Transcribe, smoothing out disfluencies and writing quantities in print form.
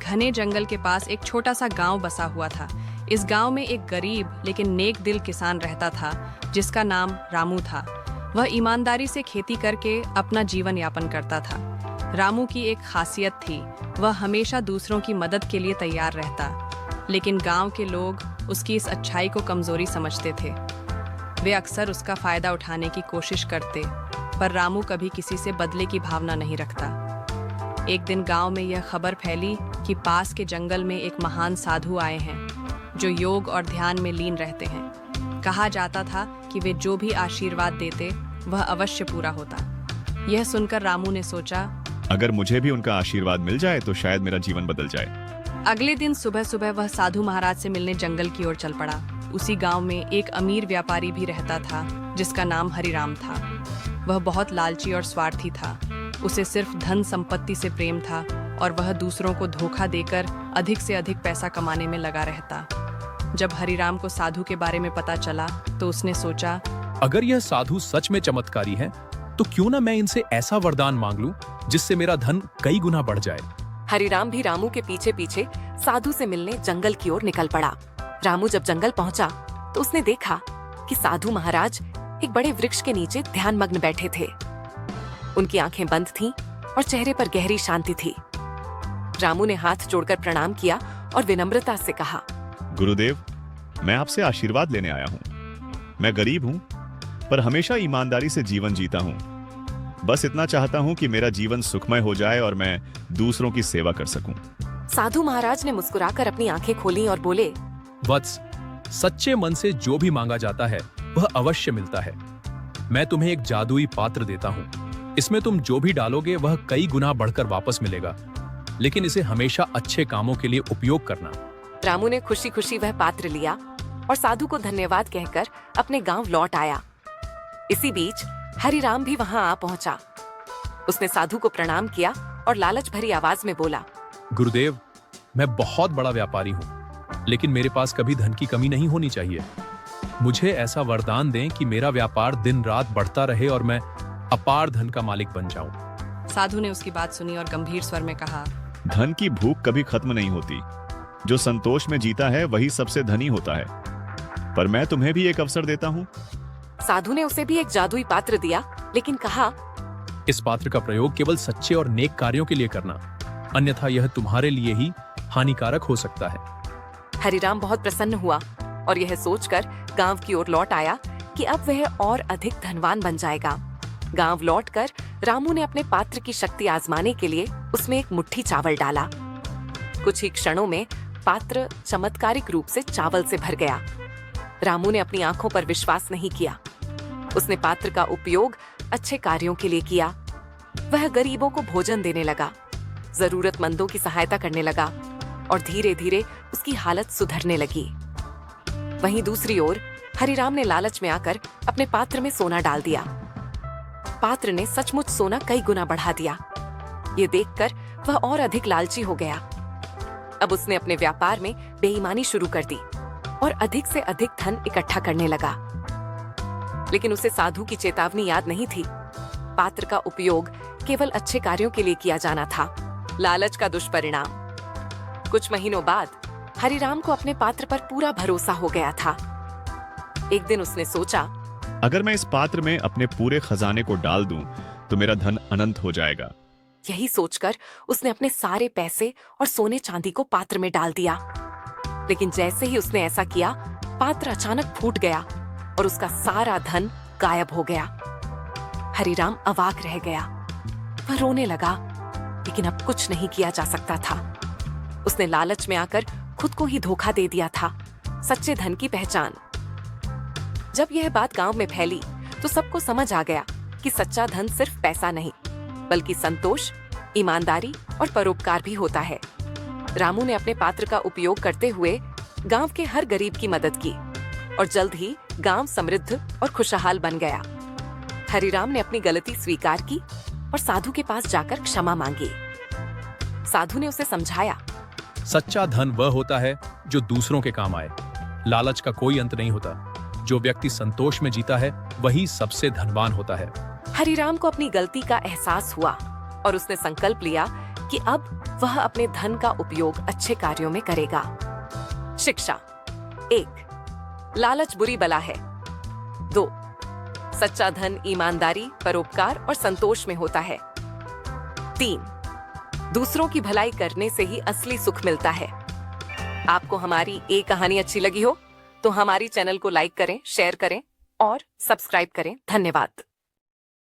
घने जंगल के पास एक छोटा सा गांव बसा हुआ था। इस गांव में एक गरीब लेकिन नेक दिल किसान रहता था जिसका नाम रामू था। वह ईमानदारी से खेती करके अपना जीवन यापन करता था। रामू की एक खासियत थी, वह हमेशा दूसरों की मदद के लिए तैयार रहता, लेकिन गांव के लोग उसकी इस अच्छाई को कमजोरी समझते थे। वे अक्सर उसका फायदा उठाने की कोशिश करते, पर रामू कभी किसी से बदले की भावना नहीं रखता। एक दिन गांव में यह खबर फैली कि पास के जंगल में एक महान साधु आए हैं जो योग और ध्यान में लीन रहते हैं। कहा जाता था कि वे जो भी आशीर्वाद देते वह अवश्य पूरा होता। यह सुनकर रामू ने सोचा, अगर मुझे भी उनका आशीर्वाद मिल जाए तो शायद मेरा जीवन बदल जाए। अगले दिन सुबह सुबह वह साधु महाराज से मिलने जंगल की ओर चल पड़ा। उसी गांव में एक अमीर व्यापारी भी रहता था जिसका नाम हरिराम था। वह बहुत लालची और स्वार्थी था। उसे सिर्फ धन संपत्ति से प्रेम था और वह दूसरों को धोखा देकर अधिक से अधिक पैसा कमाने में लगा रहता। जब हरिराम को साधु के बारे में पता चला तो उसने सोचा, अगर यह साधु सच में चमत्कारी हैं, तो क्यों ना मैं इनसे ऐसा वरदान मांग लूं जिससे मेरा धन कई गुना बढ़ जाए। हरिराम भी रामू के पीछे पीछे साधु से मिलने जंगल की ओर निकल पड़ा। रामू जब जंगल पहुंचा तो उसने देखा कि साधु महाराज एक बड़े वृक्ष के नीचे ध्यानमग्न बैठे थे। उनकी आंखें बंद थीं और चेहरे पर गहरी शांति थी। रामू ने हाथ जोड़कर प्रणाम किया और विनम्रता से कहा, गुरुदेव, मैं आपसे आशीर्वाद लेने आया हूँ। मैं गरीब हूँ, पर हमेशा ईमानदारी से जीवन जीता हूँ। बस इतना चाहता हूँ कि मेरा जीवन सुखमय हो जाए और मैं दूसरों की सेवा कर सकूं। साधु महाराज ने मुस्कुराकर अपनी आंखें खोली और बोले, वत्स, सच्चे मन से जो भी मांगा जाता है वह अवश्य मिलता है। मैं तुम्हें एक जादुई पात्र देता हूँ। इसमें तुम जो भी डालोगे वह कई गुना बढ़कर वापस मिलेगा, लेकिन इसे हमेशा अच्छे कामों के लिए उपयोग करना। रामू ने खुशी खुशी वह पात्र लिया और साधु को धन्यवाद कहकर अपने गांव लौट आया। इसी बीच हरिराम भी वहां आ पहुंचा। उसने साधु को प्रणाम किया और लालच भरी आवाज में बोला, गुरुदेव, मैं बहुत बड़ा व्यापारी हूँ, लेकिन मेरे पास कभी धन की कमी नहीं होनी चाहिए। मुझे ऐसा वरदान दें कि मेरा व्यापार दिन रात बढ़ता रहे और मैं अपार धन का मालिक बन जाऊं। साधु ने उसकी बात सुनी और गंभीर स्वर में कहा, धन की भूख कभी खत्म नहीं होती। जो संतोष में जीता है वही सबसे धनी होता है। पर मैं तुम्हें भी एक अवसर देता हूँ। साधु ने उसे भी एक जादुई पात्र दिया, लेकिन कहा, इस पात्र का प्रयोग केवल सच्चे और नेक कार्यों के लिए करना, अन्यथा यह तुम्हारे लिए ही हानिकारक हो सकता है। हरिराम बहुत प्रसन्न हुआ और यह सोचकर गांव की ओर लौट आया कि अब वह और अधिक धनवान बन जाएगा। गांव लौटकर रामू ने अपने पात्र की शक्ति आजमाने के लिए उसमें एक मुट्ठी चावल डाला। कुछ ही क्षणों में पात्र चमत्कारिक रूप से चावल से भर गया। रामू ने अपनी आंखों पर विश्वास नहीं किया। उसने पात्र का उपयोग अच्छे कार्यों के लिए किया। वह गरीबों को भोजन देने लगा, जरूरतमंदों की सहायता करने लगा और धीरे धीरे उसकी हालत सुधरने लगी। वहीं दूसरी ओर हरिराम ने लालच में आकर अपने पात्र में सोना डाल दिया। पात्र ने सचमुच सोना कई गुना बढ़ा दिया। ये देखकर वह और अधिक लालची हो गया। अब उसने अपने व्यापार में बेईमानी शुरू कर दी और अधिक से अधिक धन इकट्ठा करने लगा। लेकिन उसे साधु की चेतावनी याद नहीं थी। पात्र का उपयोग केवल अच्छे कार्यों के लिए किया जाना था। लालच का दुष्परिणाम। कुछ महीनों बाद हरिराम को अपने पात्र पर पूरा भरोसा हो गया था। एक दिन उसने सोचा, अगर मैं इस पात्र में अपने पूरे खजाने को डाल दूं तो मेरा धन अनंत हो जाएगा। यही सोचकर उसने अपने सारे पैसे और सोने चांदी को पात्र में डाल दिया। लेकिन जैसे ही उसने ऐसा किया, पात्र अचानक फूट गया और उसका सारा धन गायब हो गया। हरिराम अवाक रह गया। वह रोने लगा, लेकिन अब कुछ नहीं किया जा सकता था। उसने लालच में आकर खुद को ही धोखा दे दिया था। सच्चे धन की पहचान। जब यह बात गांव में फैली तो सबको समझ आ गया कि सच्चा धन सिर्फ पैसा नहीं, बल्कि संतोष, ईमानदारी और परोपकार भी होता है। रामू ने अपने पात्र का उपयोग करते हुए गांव के हर गरीब की मदद की और जल्द ही गांव समृद्ध और खुशहाल बन गया। हरिराम ने अपनी गलती स्वीकार की और साधु के पास जाकर क्षमा मांगी। साधु ने उसे समझाया, सच्चा धन वह होता है जो दूसरों के काम आए। लालच का कोई अंत नहीं होता। जो व्यक्ति संतोष में जीता है वही सबसे धनवान होता है। हरिराम को अपनी गलती का एहसास हुआ और उसने संकल्प लिया कि अब वह अपने धन का उपयोग अच्छे कार्यों में करेगा। शिक्षा 1. लालच बुरी बला है। 2. सच्चा धन ईमानदारी, परोपकार और संतोष में होता है। 3. दूसरों की भलाई करने से ही असली सुख मिलता है। आपको हमारी ये कहानी अच्छी लगी हो तो हमारी चैनल को लाइक करें, शेयर करें और सब्सक्राइब करें। धन्यवाद।